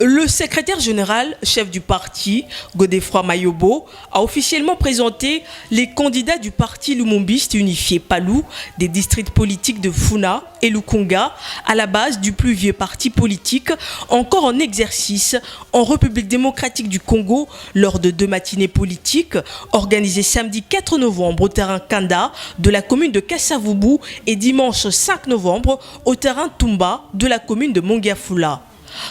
Le secrétaire général, chef du parti, Godefroid Mayobo, a officiellement présenté les candidats du parti lumumbiste unifié Palou des districts politiques de Funa et Lukunga à la base du plus vieux parti politique encore en exercice en République démocratique du Congo lors de 2 matinées politiques organisées samedi 4 novembre au terrain Kanda de la commune de Kassavubu et dimanche 5 novembre au terrain Tumba de la commune de Mongafula.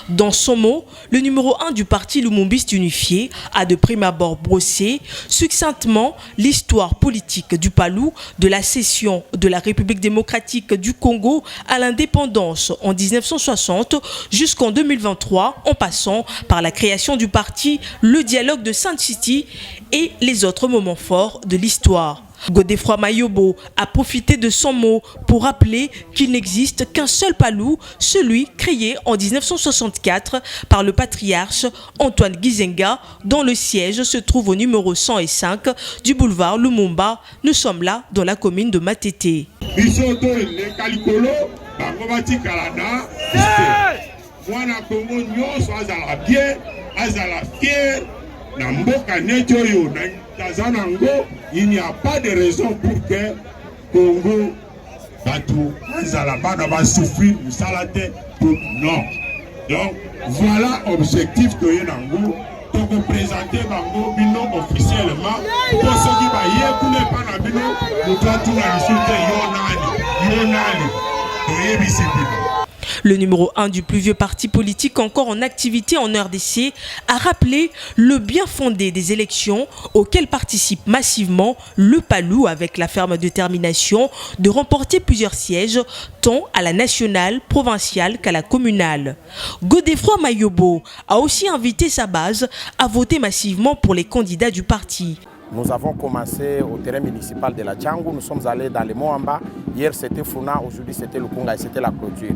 Dans son mot, le numéro 1 du parti lumumbiste unifié a de prime abord brossé succinctement l'histoire politique du Palou de la cession de la République démocratique du Congo à l'indépendance en 1960 jusqu'en 2023 en passant par la création du parti, le dialogue de Sun City et les autres moments forts de l'histoire. Godefroid Mayobo a profité de son mot pour rappeler qu'il n'existe qu'un seul Palou, celui créé en 1964 par le patriarche Antoine Gizenga, dont le siège se trouve au numéro 105 du boulevard Lumumba. Nous sommes là dans la commune de Matete. Il n'y a pas de raison pour que Congo souffrir non. Donc voilà l'objectif que nous avons présenté Bino officiellement pour ceux qui Le numéro 1 du plus vieux parti politique encore en activité en RDC a rappelé le bien fondé des élections auxquelles participe massivement le Palou avec la ferme détermination de remporter plusieurs sièges tant à la nationale, provinciale qu'à la communale. Godefroid Mayobo a aussi invité sa base à voter massivement pour les candidats du parti. Nous avons commencé au terrain municipal de la Django, nous sommes allés dans les Moamba. Hier c'était Funa, aujourd'hui c'était Lukunga et c'était la clôture.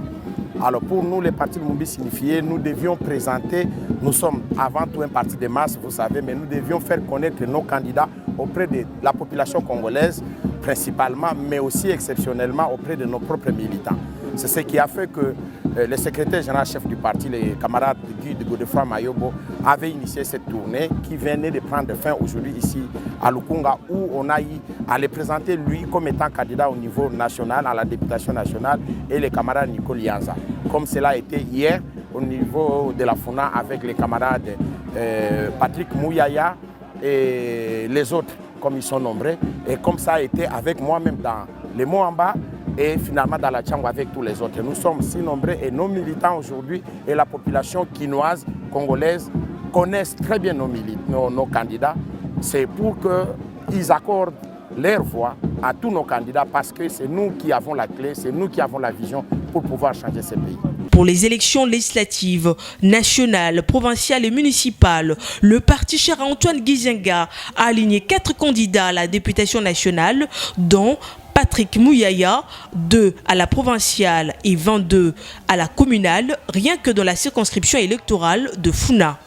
Alors pour nous, les partis lumumbistes unifiés, nous devions présenter, nous sommes avant tout un parti de masse, vous savez, mais nous devions faire connaître nos candidats auprès de la population congolaise, principalement, mais aussi exceptionnellement auprès de nos propres militants. C'est ce qui a fait que le secrétaire général chef du parti, les camarades de Godefroid Mayobo, avaient initié cette tournée qui venait de prendre fin aujourd'hui ici à Lukunga, où on a eu à le présenter lui comme étant candidat au niveau national, à la députation nationale, et les camarades Nicole Yanza. Comme cela a été hier au niveau de la FUNA avec les camarades Patrick Mouyaya et les autres, comme ils sont nombreux, et comme ça a été avec moi-même dans les Moamba et finalement dans la Tchango avec tous les autres. Nous sommes si nombreux et nos militants aujourd'hui et la population quinoise, congolaise, connaissent très bien nos candidats. C'est pour qu'ils accordent leur voix à tous nos candidats parce que c'est nous qui avons la clé, c'est nous qui avons la vision pour pouvoir changer ce pays. Pour les élections législatives, nationales, provinciales et municipales, le parti cher à Antoine Gizenga a aligné 4 candidats à la députation nationale, dont Patrick Mouyaya, 2 à la provinciale et 22 à la communale, rien que dans la circonscription électorale de Funa.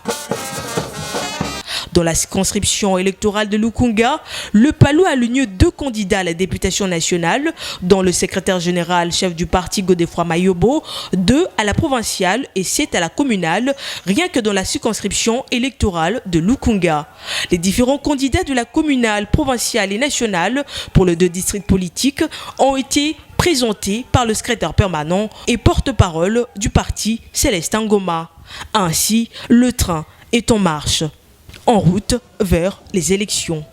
Dans la circonscription électorale de Lukunga, le Palou a aligné 2 candidats à la députation nationale, dont le secrétaire général chef du parti Godefroid Mayobo, 2 à la provinciale et 7 à la communale, rien que dans la circonscription électorale de Lukunga. Les différents candidats de la communale, provinciale et nationale pour les 2 districts politiques ont été présentés par le secrétaire permanent et porte-parole du parti Célestin Ngoma. Ainsi, le train est en marche, en route vers les élections.